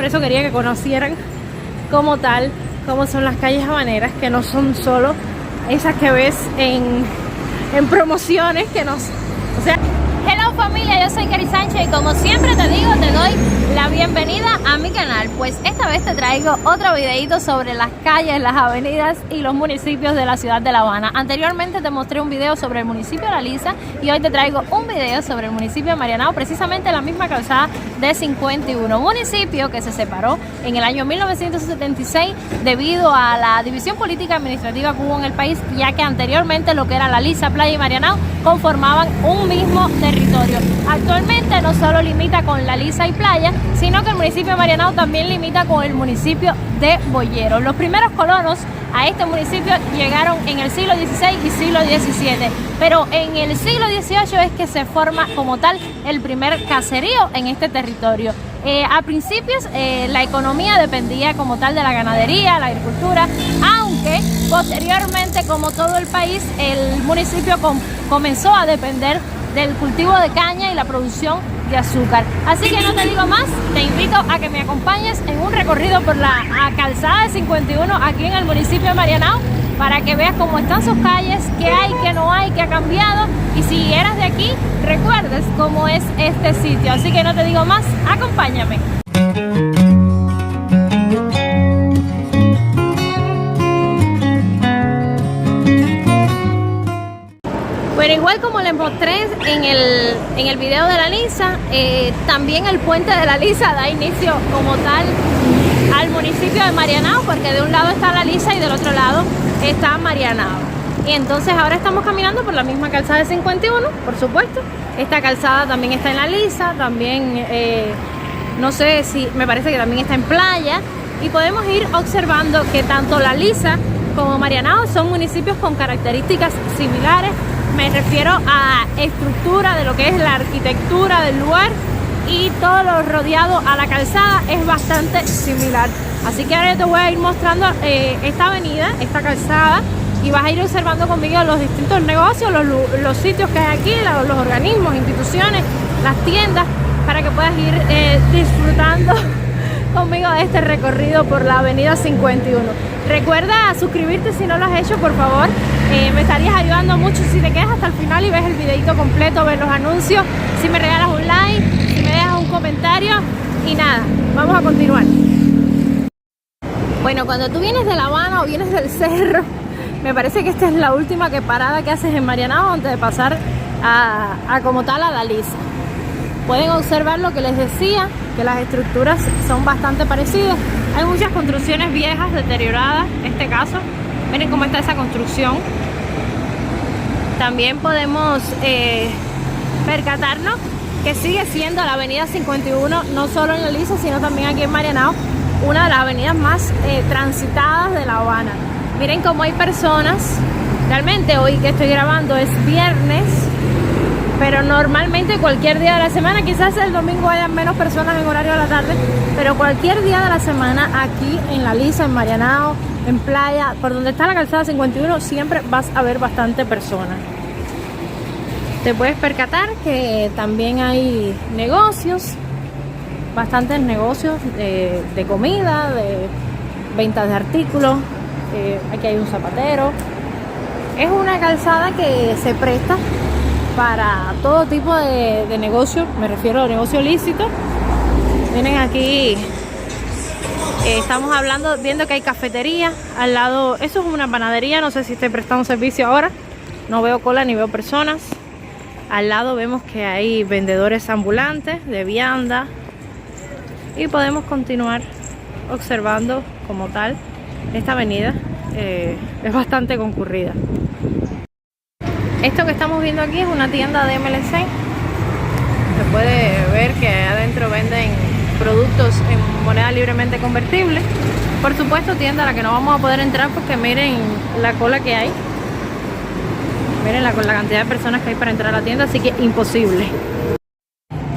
por eso quería que conocieran como tal cómo son las calles habaneras, que no son solo esas que ves en promociones, o sea, hello familia, yo soy Cari Sánchez y como siempre te digo, te doy la bienvenida a mi canal. Pues esta vez te traigo otro videito sobre las calles, las avenidas y los municipios de la ciudad de La Habana. Anteriormente te mostré un video sobre el municipio de La Lisa y hoy te traigo un video sobre el municipio de Marianao, precisamente la misma calzada de 51, municipio que se separó en el año 1976 debido a la división política administrativa que hubo en el país, ya que anteriormente lo que era La Lisa, Playa y Marianao conformaban un mismo territorio. Actualmente no solo limita con La Lisa y Playa, sino que el municipio de Marianao también limita con el municipio de Boyero. Los primeros colonos a este municipio llegaron en el siglo XVI y siglo XVII, pero en el siglo XVIII es que se forma como tal el primer caserío en este territorio. A principios la economía dependía como tal de la ganadería, la agricultura, aunque posteriormente, como todo el país, el municipio comenzó a depender del cultivo de caña y la producción de azúcar. Así que no te digo más, te invito a que me acompañes en un recorrido por la calzada de 51 aquí en el municipio de Marianao, para que veas cómo están sus calles, qué hay, qué no hay, qué ha cambiado, y si eras de aquí, recuerdes cómo es este sitio. Así que no te digo más, acompáñame. Bueno, igual como les mostré en el video de La Lisa, también el puente de La Lisa da inicio como tal al municipio de Marianao, porque de un lado está La Lisa y del otro lado está Marianao. Y entonces ahora estamos caminando por la misma calzada de 51, por supuesto. Esta calzada también está en La Lisa, también, no sé si, me parece que también está en Playa. Y podemos ir observando que tanto La Lisa como Marianao son municipios con características similares. Me refiero a estructura de lo que es la arquitectura del lugar, y todo lo rodeado a la calzada es bastante similar. Así que ahora te voy a ir mostrando esta avenida, esta calzada, y vas a ir observando conmigo los distintos negocios, los sitios que hay aquí, los organismos, instituciones, las tiendas, para que puedas ir disfrutando conmigo de este recorrido por la avenida 51. Recuerda suscribirte si no lo has hecho, por favor. Me estarías ayudando mucho si te quedas hasta el final y ves el videito completo, ves los anuncios, si me regalas un like, si me dejas un comentario. Y nada, vamos a continuar. Bueno, cuando tú vienes de La Habana o vienes del cerro, me parece que esta es la última parada que haces en Marianao antes de pasar a como tal a La Lisa. Pueden observar lo que les decía, que las estructuras son bastante parecidas. Hay muchas construcciones viejas, deterioradas, en este caso. Miren cómo está esa construcción. También podemos percatarnos que sigue siendo la avenida 51, no solo en La Lisa, sino también aquí en Marianao, una de las avenidas más transitadas de La Habana. Miren cómo hay personas. Realmente hoy que estoy grabando es viernes, pero normalmente cualquier día de la semana, quizás el domingo haya menos personas en horario de la tarde, pero cualquier día de la semana aquí en La Lisa, en Marianao, en Playa, por donde está la calzada 51, siempre vas a ver bastante personas. Te puedes percatar que también hay negocios, bastantes negocios de comida, de ventas de artículos. Aquí hay un zapatero. Es una calzada que se presta para todo tipo de negocio, me refiero a negocio lícito. Miren aquí, estamos viendo que hay cafetería al lado. Eso es una panadería, no sé si estoy prestando servicio ahora, no veo cola ni veo personas. Al lado vemos que hay vendedores ambulantes de vianda, y podemos continuar observando como tal esta avenida. Es bastante concurrida. Esto que estamos viendo aquí es una tienda de MLC. Se puede ver que adentro venden productos en moneda libremente convertible. Por supuesto, tienda a la que no vamos a poder entrar porque miren la cola que hay. Miren la cantidad de personas que hay para entrar a la tienda, así que imposible.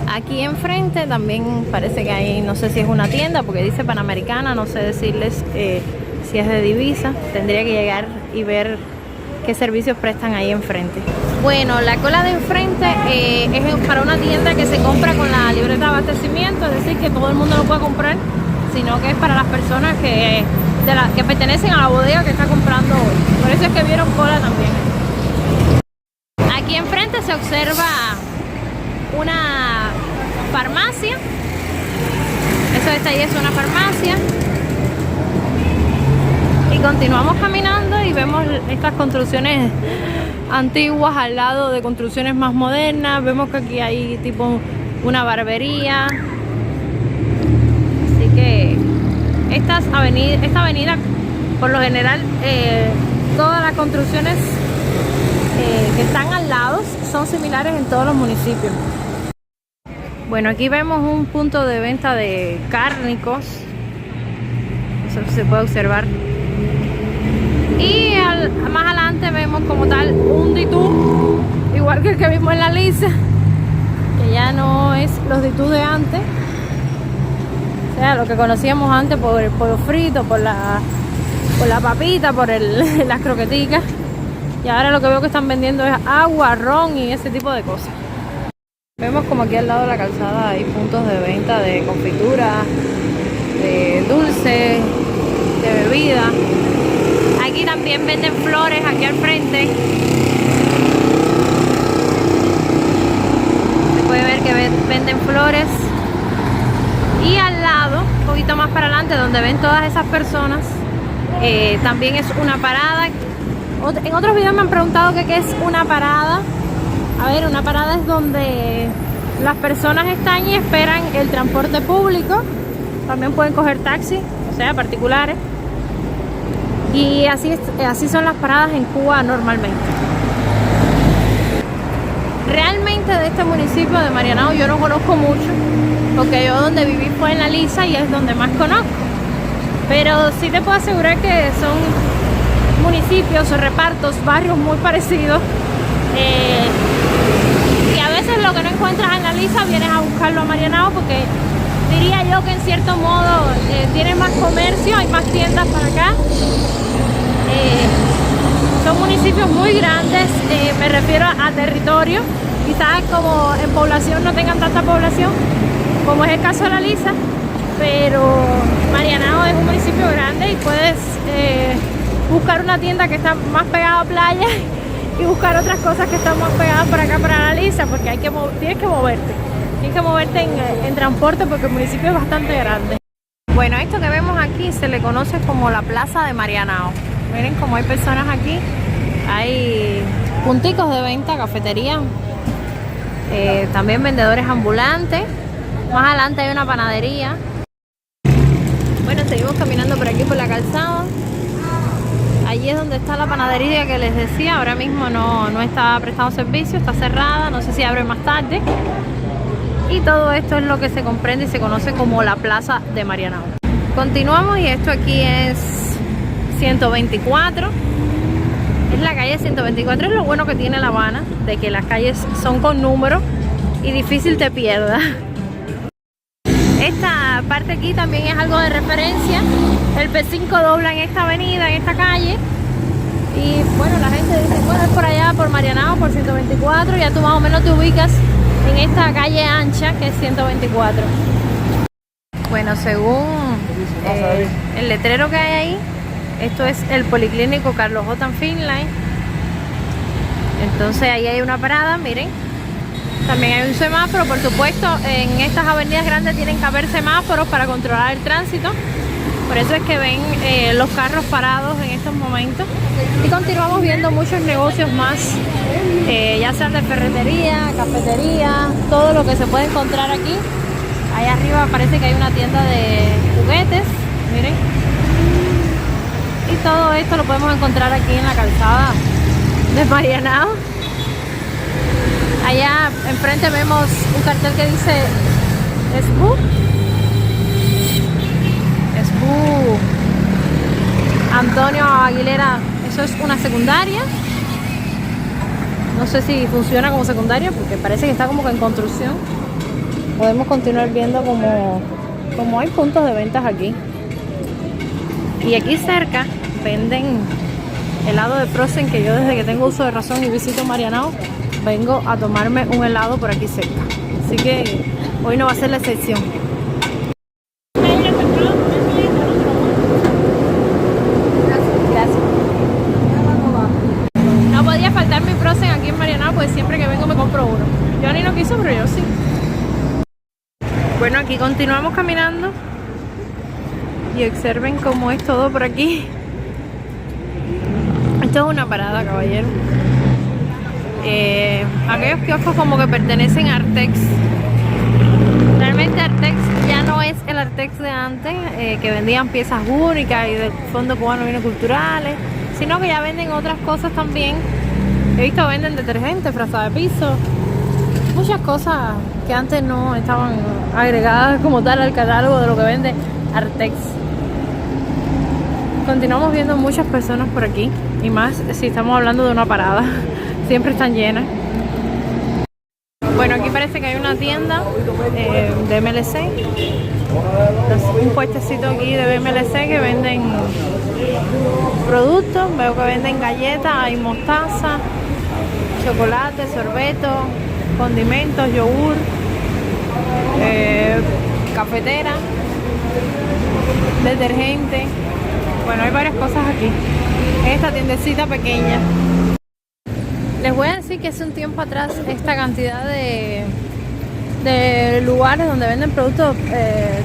Aquí enfrente también parece que hay, no sé si es una tienda porque dice Panamericana, no sé decirles si es de divisa. Tendría que llegar y ver qué servicios prestan ahí enfrente. Bueno, la cola de enfrente es para una tienda que se compra con la libreta de abastecimiento, es decir, que todo el mundo lo puede comprar sino que es para las personas que pertenecen a la bodega que está comprando hoy. Por eso es que vieron cola también. Aquí enfrente se observa una farmacia. Eso que está ahí es una farmacia. Y continuamos caminando y vemos estas construcciones antiguas al lado de construcciones más modernas. Vemos que aquí hay tipo una barbería. Así que esta avenida por lo general, todas las construcciones que están al lado son similares en todos los municipios. Bueno, aquí vemos un punto de venta de cárnicos. Eso se puede observar. Y más adelante vemos como tal un ditú, igual que el que vimos en la Lisa, que ya no es los ditús de antes. O sea, lo que conocíamos antes por el pollo frito, por la papita, por las croqueticas. Y ahora lo que veo que están vendiendo es agua, ron y ese tipo de cosas. Vemos como aquí al lado de la calzada hay puntos de venta de confitura, de dulces, de bebida. Aquí también venden flores, aquí al frente. Se puede ver que venden flores. Y al lado, un poquito más para adelante, donde ven todas esas personas, también es una parada. En otros videos me han preguntado qué es una parada. A ver, una parada es donde las personas están y esperan el transporte público. También pueden coger taxi, o sea, particulares. Y así son las paradas en Cuba normalmente. Realmente de este municipio de Marianao yo no conozco mucho, porque yo donde viví fue en La Lisa y es donde más conozco. Pero sí te puedo asegurar que son municipios o repartos, barrios muy parecidos. Y a veces lo que no encuentras en La Lisa vienes a buscarlo a Marianao, porque diría yo que en cierto modo tiene más comercio, hay más tiendas para acá. Son municipios muy grandes, me refiero a territorio. Quizás como en población no tengan tanta población como es el caso de La Lisa, pero Marianao es un municipio grande y puedes buscar una tienda que está más pegada a playa y buscar otras cosas que están más pegadas por acá para La Lisa, porque tienes que moverte en transporte, porque el municipio es bastante grande. Bueno, esto que vemos aquí se le conoce como la Plaza de Marianao. Miren cómo hay personas aquí, hay punticos de venta, cafetería, también vendedores ambulantes. Más adelante hay una panadería. Bueno, seguimos caminando por aquí por la calzada. Allí es donde está la panadería que les decía. Ahora mismo no está prestando servicio, está cerrada, no sé si abre más tarde. Y todo esto es lo que se comprende y se conoce como la Plaza de Marianao. Continuamos y esto aquí es 124. Es la calle 124. Es lo bueno que tiene La Habana, de que las calles son con números y difícil te pierdas. Esta parte aquí también es algo de referencia. El P5 dobla en esta avenida, en esta calle. Y bueno, la gente dice, bueno, es por allá, por Marianao, por 124. Ya tú más o menos te ubicas en esta calle ancha que es 124. Bueno, según el letrero que hay ahí, esto es el Policlínico Carlos J. Finlay. Entonces ahí hay una parada, miren. También hay un semáforo, por supuesto. En estas avenidas grandes tienen que haber semáforos para controlar el tránsito. Por eso es que ven los carros parados en estos momentos. Y continuamos viendo muchos negocios más, ya sean de ferretería, cafetería, todo lo que se puede encontrar aquí. Ahí arriba parece que hay una tienda de juguetes, miren. Y todo esto lo podemos encontrar aquí en la calzada de Marianao. Allá enfrente vemos un cartel que dice SBU. Antonio Aguilera, eso es una secundaria. No sé si funciona como secundaria porque parece que está como que en construcción. Podemos continuar viendo como hay puntos de ventas aquí. Y aquí cerca venden helado de Frozen, que yo desde que tengo uso de razón y visito Marianao, vengo a tomarme un helado por aquí cerca. Así que hoy no va a ser la excepción. Y continuamos caminando y observen cómo es todo por aquí. Esto es una parada, caballero. Aquellos kioscos como que pertenecen a Artex. Realmente Artex ya no es el Artex de antes, que vendían piezas únicas y del Fondo Cubano de Bienes Culturales, sino que ya venden otras cosas también. He visto venden detergente, frazada de piso, muchas cosas que antes no estaban agregadas como tal al catálogo de lo que vende Artex. Continuamos viendo muchas personas por aquí, y más si estamos hablando de una parada. Siempre están llenas. Bueno, aquí parece que hay una tienda de MLC. Un puestecito aquí de MLC que venden productos. Veo que venden galletas, hay mostaza, chocolate, sorbeto, condimentos, yogur, cafetera, detergente. Bueno, hay varias cosas aquí. Esta tiendecita pequeña. Les voy a decir que hace un tiempo atrás esta cantidad de lugares donde venden productos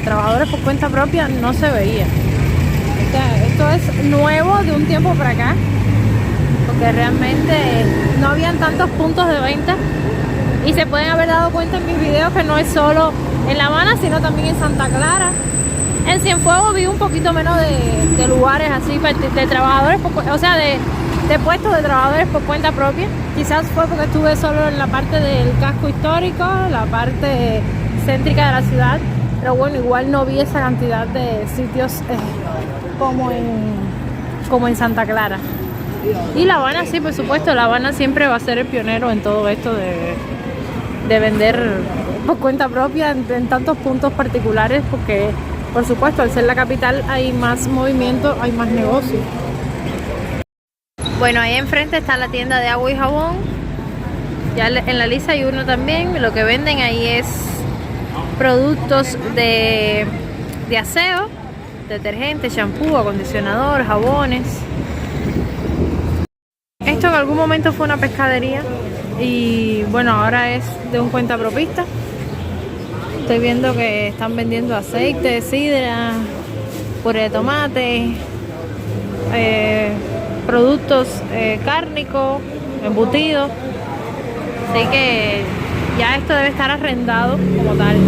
trabajadores por cuenta propia no se veía. O sea, esto es nuevo de un tiempo para acá, porque realmente no habían tantos puntos de venta, y se pueden haber dado cuenta en mis videos que no es solo en La Habana, sino también en Santa Clara. En Cienfuegos vi un poquito menos de lugares así de trabajadores, o sea, de puestos de trabajadores por cuenta propia. Quizás fue porque estuve solo en la parte del casco histórico, la parte céntrica de la ciudad, pero bueno, igual no vi esa cantidad de sitios como en Santa Clara. Y La Habana sí, por supuesto, La Habana siempre va a ser el pionero en todo esto de vender por cuenta propia en tantos puntos particulares, porque por supuesto al ser la capital hay más movimiento, hay más negocio. Bueno, ahí enfrente está la tienda de agua y jabón. Ya en la Lisa hay uno también. Lo que venden ahí es productos de aseo, detergente, shampoo, acondicionador, jabones. Esto en algún momento fue una pescadería y bueno, ahora es de un cuentapropista. Estoy viendo que están vendiendo aceite, sidra, puré de tomate, productos cárnicos, embutidos. Así que ya esto debe estar arrendado como tal.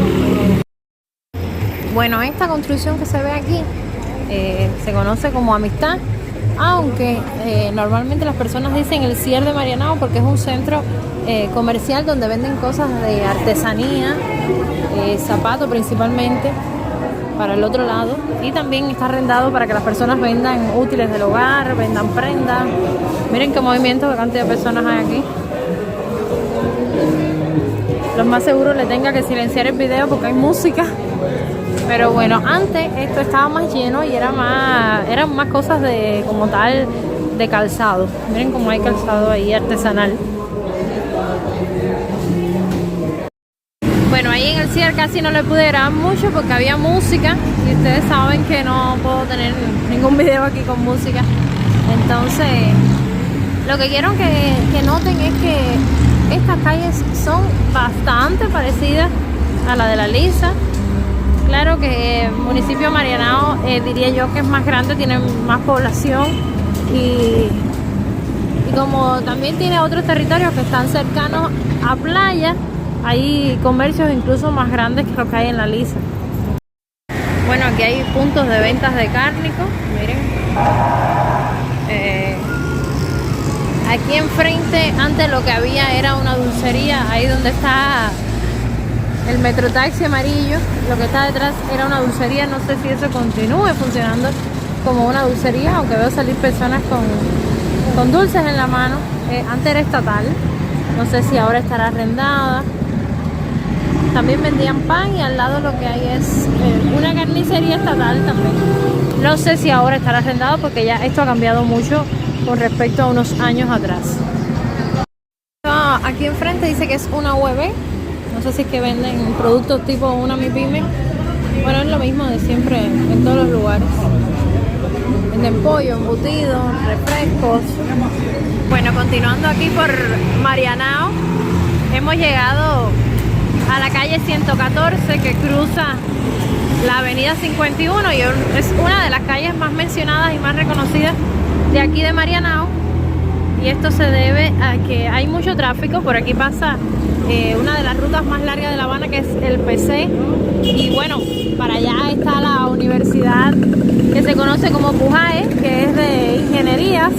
Bueno, esta construcción que se ve aquí se conoce como Amistad, aunque normalmente las personas dicen el Cier de Marianao porque es un centro comercial donde venden cosas de artesanía, zapatos principalmente, para el otro lado, y también está arrendado para que las personas vendan útiles del hogar, vendan prendas. Miren qué movimiento, qué cantidad de personas hay aquí. Lo más seguro le tenga que silenciar el video porque hay música, pero bueno, antes esto estaba más lleno y eran más cosas de como tal de calzado. Miren cómo hay calzado ahí artesanal. Bueno, ahí en el Cier casi no le pude grabar mucho porque había música y ustedes saben que no puedo tener ningún video aquí con música. Entonces, lo que quiero que noten es que estas calles son bastante parecidas a la de la Lisa. Claro que el municipio de Marianao diría yo que es más grande, tiene más población y como también tiene otros territorios que están cercanos a playa, hay comercios incluso más grandes que los que hay en la Lisa. Bueno, aquí hay puntos de ventas de cárnicos, miren. Aquí enfrente, antes lo que había era una dulcería, ahí donde está el metrotaxi amarillo, lo que está detrás era una dulcería. No sé si eso continúe funcionando como una dulcería, aunque veo salir personas con dulces en la mano. Antes era estatal, no sé si ahora estará arrendada. También vendían pan y al lado lo que hay es una carnicería estatal también. No sé si ahora estará arrendado porque ya esto ha cambiado mucho con respecto a unos años atrás. Aquí enfrente dice que es una UEB. No sé si es que venden productos tipo una MIPYME. Bueno, es lo mismo de siempre en todos los lugares. Venden pollo, embutidos, refrescos. Bueno, continuando aquí por Marianao, hemos llegado a la calle 114 que cruza la avenida 51 y es una de las calles más mencionadas y más reconocidas de aquí de Marianao. Y esto se debe a que hay mucho tráfico. Por aquí pasa una de las rutas más largas de La Habana, que es el PC. Y bueno, para allá está la universidad que se conoce como Pujae, que es de ingenierías.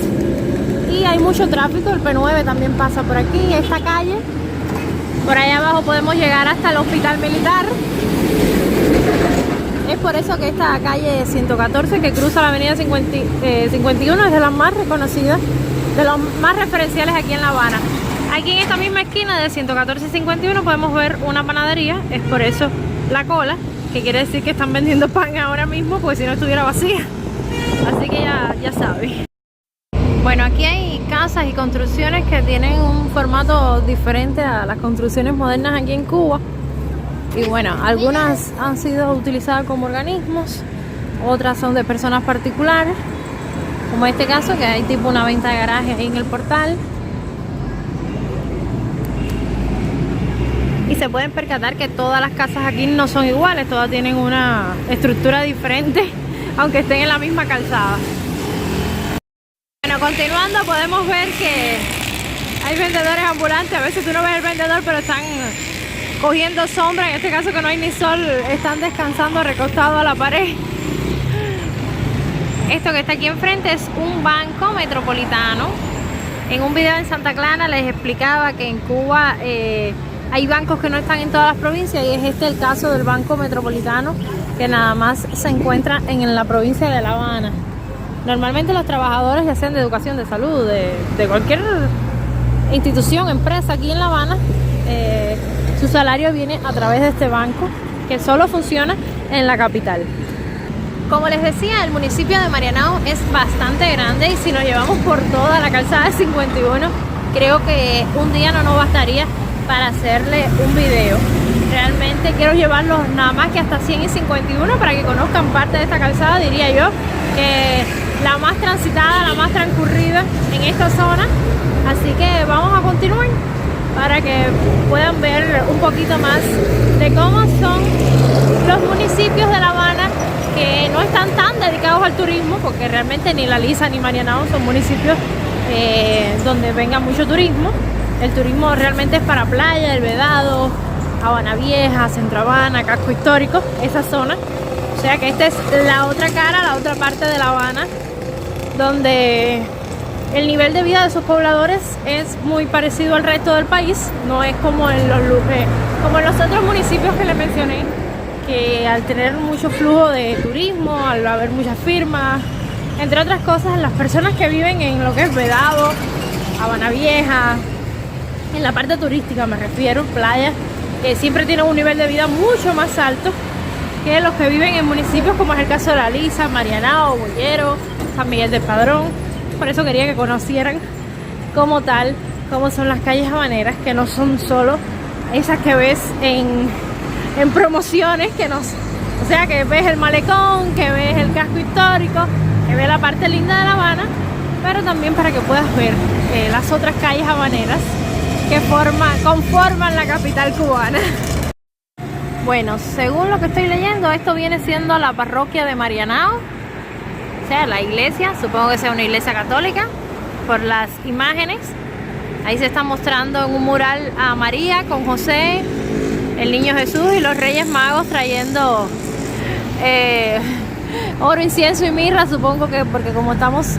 Y hay mucho tráfico, el P9 también pasa por aquí, esta calle. Por allá abajo podemos llegar hasta el hospital militar. Es por eso que esta calle 114 que cruza la avenida 51 es de las más reconocidas, de los más referenciales aquí en La Habana. Aquí en esta misma esquina de 114 y 51 podemos ver una panadería, es por eso la cola, que quiere decir que están vendiendo pan ahora mismo, porque si no estuviera vacía. Así que ya saben. Bueno, aquí hay casas y construcciones que tienen un formato diferente a las construcciones modernas aquí en Cuba. Y bueno, algunas han sido utilizadas como organismos, otras son de personas particulares, como este caso, que hay tipo una venta de garaje ahí en el portal. Y se pueden percatar que todas las casas aquí no son iguales, todas tienen una estructura diferente, aunque estén en la misma calzada. Bueno, continuando podemos ver que hay vendedores ambulantes. A veces tú no ves el vendedor, pero están cogiendo sombra. En este caso, que no hay ni sol, están descansando recostados a la pared. Esto que está aquí enfrente es un banco metropolitano. En un video en Santa Clara les explicaba que en Cuba hay bancos que no están en todas las provincias, y es este el caso del Banco Metropolitano, que nada más se encuentra en la provincia de La Habana. Normalmente los trabajadores, ya sean de educación, de salud, de cualquier institución, empresa aquí en La Habana, su salario viene a través de este banco, que solo funciona en la capital. Como les decía, el municipio de Marianao es bastante grande, y si lo llevamos por toda la calzada de 51, creo que un día no nos bastaría para hacerle un video. Realmente quiero llevarlos nada más que hasta 100 y 51 para que conozcan parte de esta calzada, diría yo, que la más transitada, la más transcurrida en esta zona. Así que vamos a continuar para que puedan ver un poquito más de cómo son los municipios de La Habana, que no están tan dedicados al turismo, porque realmente ni La Lisa ni Marianao son municipios donde venga mucho turismo. El turismo realmente es para playa, El Vedado, Habana Vieja, Centro Habana, Casco Histórico, esa zona. O sea que esta es la otra cara, la otra parte de La Habana, donde el nivel de vida de sus pobladores es muy parecido al resto del país. No es como en los otros municipios que les mencioné, que al tener mucho flujo de turismo, al haber muchas firmas, entre otras cosas, las personas que viven en lo que es Vedado, Habana Vieja, en la parte turística me refiero, playas, que siempre tienen un nivel de vida mucho más alto que los que viven en municipios como es el caso de La Lisa, Marianao, Boyero, San Miguel del Padrón. Por eso quería que conocieran como tal cómo son las calles habaneras, que no son solo esas que ves en promociones, o sea, que ves el malecón, que ves el casco histórico, que ves la parte linda de La Habana, pero también para que puedas ver las otras calles habaneras que conforman la capital cubana. Bueno, según lo que estoy leyendo, esto viene siendo la parroquia de Marianao, o sea, la iglesia, supongo que sea una iglesia católica, por las imágenes. Ahí se está mostrando en un mural a María con José, el niño Jesús y los Reyes Magos trayendo oro, incienso y mirra, supongo que porque como estamos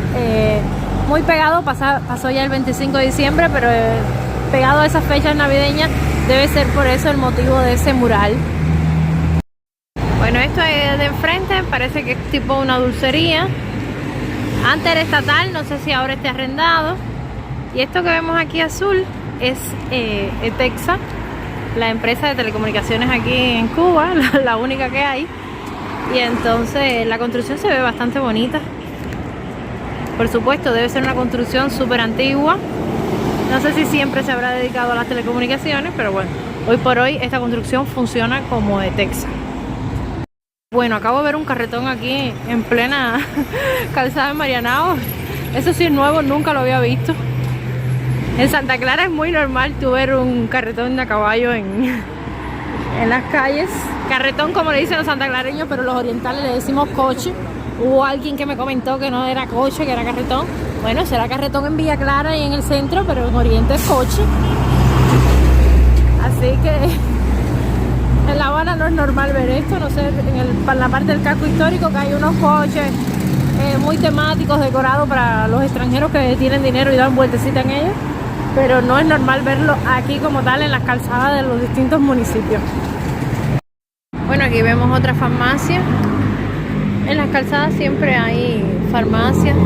muy pegados, pasó ya el 25 de diciembre, pero pegado a esas fechas navideñas, debe ser por eso el motivo de ese mural. Bueno, esto de enfrente parece que es tipo una dulcería. Antes era estatal, no sé si ahora esté arrendado. Y esto que vemos aquí azul es ETEXA, la empresa de telecomunicaciones aquí en Cuba, la única que hay. Y entonces la construcción se ve bastante bonita. Por supuesto, debe ser una construcción súper antigua. No sé si siempre se habrá dedicado a las telecomunicaciones, pero bueno, hoy por hoy esta construcción funciona como ETEXA. Bueno, acabo de ver un carretón aquí en plena calzada de Marianao. Eso sí es nuevo, nunca lo había visto. En Santa Clara es muy normal tú ver un carretón de caballo en en las calles. Carretón, como le dicen los santaclareños, pero los orientales le decimos coche. Hubo alguien que me comentó que no era coche, que era carretón. Bueno, será carretón en Villa Clara y en el centro, pero en Oriente es coche. Así que en La Habana no es normal ver esto. No sé, en la parte del casco histórico que hay unos coches muy temáticos, decorados para los extranjeros que tienen dinero y dan vueltecita en ellos. Pero no es normal verlo aquí como tal en las calzadas de los distintos municipios. Bueno, aquí vemos otra farmacia. En las calzadas siempre hay farmacias.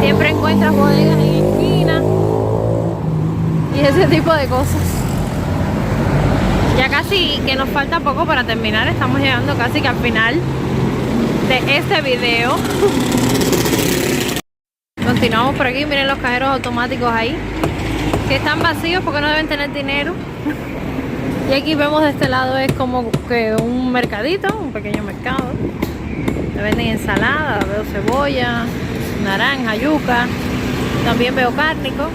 Siempre encuentras bodegas en esquinas y ese tipo de cosas. Ya casi que nos falta poco para terminar. Estamos llegando casi que al final de este video. Continuamos por aquí. Miren los cajeros automáticos ahí, que están vacíos porque no deben tener dinero. Y aquí vemos de este lado es como que un mercadito, un pequeño mercado. Me venden ensalada, veo cebolla, naranja, yuca. También veo cárnico.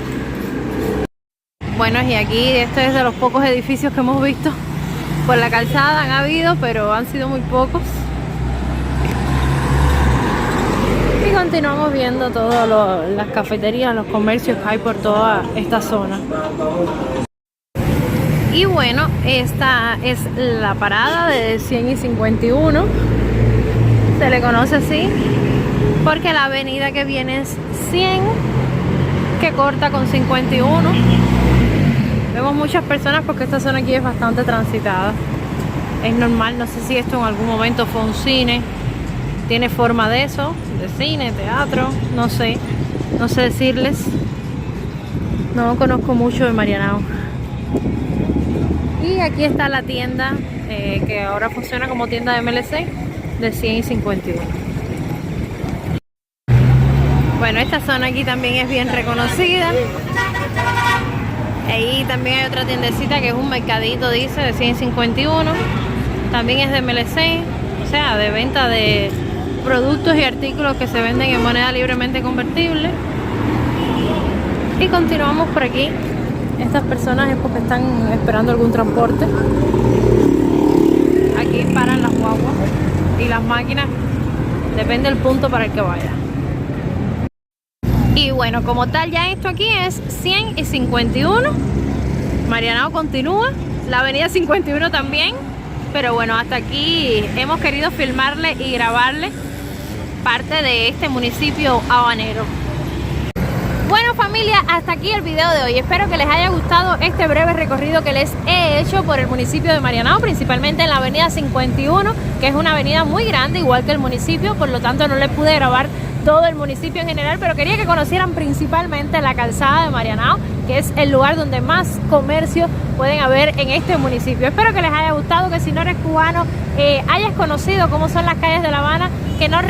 Bueno, y aquí este es de los pocos edificios que hemos visto por la calzada. Han habido, pero han sido muy pocos. Y continuamos viendo todas las cafeterías, los comercios que hay por toda esta zona. Y bueno, esta es la parada de 100 y 51. Se le conoce así porque la avenida que viene es 100, que corta con 51. Vemos muchas personas porque esta zona aquí es bastante transitada. Es normal, no sé si esto en algún momento fue un cine. Tiene forma de eso, de cine, teatro, no sé decirles. No conozco mucho de Marianao. Y aquí está la tienda que ahora funciona como tienda de MLC de 100 y 51. Bueno, esta zona aquí también es bien reconocida. Ahí también hay otra tiendecita que es un mercadito, dice, de 100 y 51. También es de MLC, o sea, de venta de productos y artículos que se venden en moneda libremente convertible. Y continuamos por aquí. Estas personas es porque están esperando algún transporte. Aquí paran las guaguas y las máquinas, depende del punto para el que vaya. Y bueno, como tal, ya esto aquí es 100 y 51. Marianao continúa, la avenida 51 también. Pero bueno, hasta aquí hemos querido filmarle y grabarle parte de este municipio habanero. Bueno, familia, hasta aquí el video de hoy. Espero que les haya gustado este breve recorrido que les he hecho por el municipio de Marianao, principalmente en la avenida 51, que es una avenida muy grande, igual que el municipio, por lo tanto no les pude grabar todo el municipio en general, pero quería que conocieran principalmente la calzada de Marianao, que es el lugar donde más comercio pueden haber en este municipio. Espero que les haya gustado, que si no eres cubano hayas conocido cómo son las calles de La Habana, que no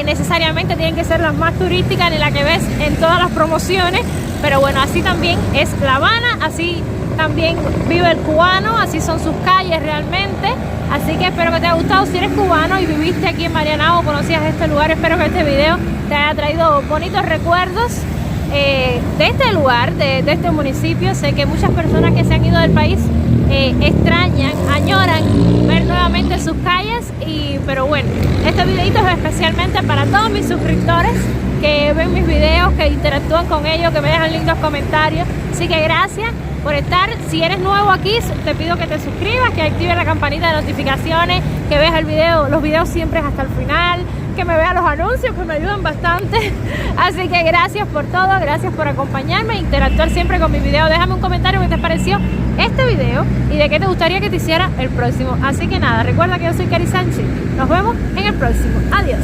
necesariamente tienen que ser las más turísticas ni las que ves en todas las promociones, pero bueno, así también es La Habana, así también vive el cubano, así son sus calles realmente. Así que espero que te haya gustado. Si eres cubano y viviste aquí en Marianao o conocías este lugar, espero que este video te haya traído bonitos recuerdos de este lugar, de este municipio. Sé que muchas personas que se han ido del país extrañan, añoran ver nuevamente sus calles, pero bueno, este videito es especialmente para todos mis suscriptores que ven mis videos, que interactúan con ellos, que me dejan lindos comentarios. Así que gracias por estar. Si eres nuevo aquí, te pido que te suscribas, que actives la campanita de notificaciones, que veas los videos siempre hasta el final, que me veas los anuncios, que me ayudan bastante. Así que gracias por todo, gracias por acompañarme e interactuar siempre con mis videos. Déjame un comentario qué te pareció este video y de qué te gustaría que te hiciera el próximo. Así que nada, recuerda que yo soy Cari Sánchez. Nos vemos en el próximo. Adiós.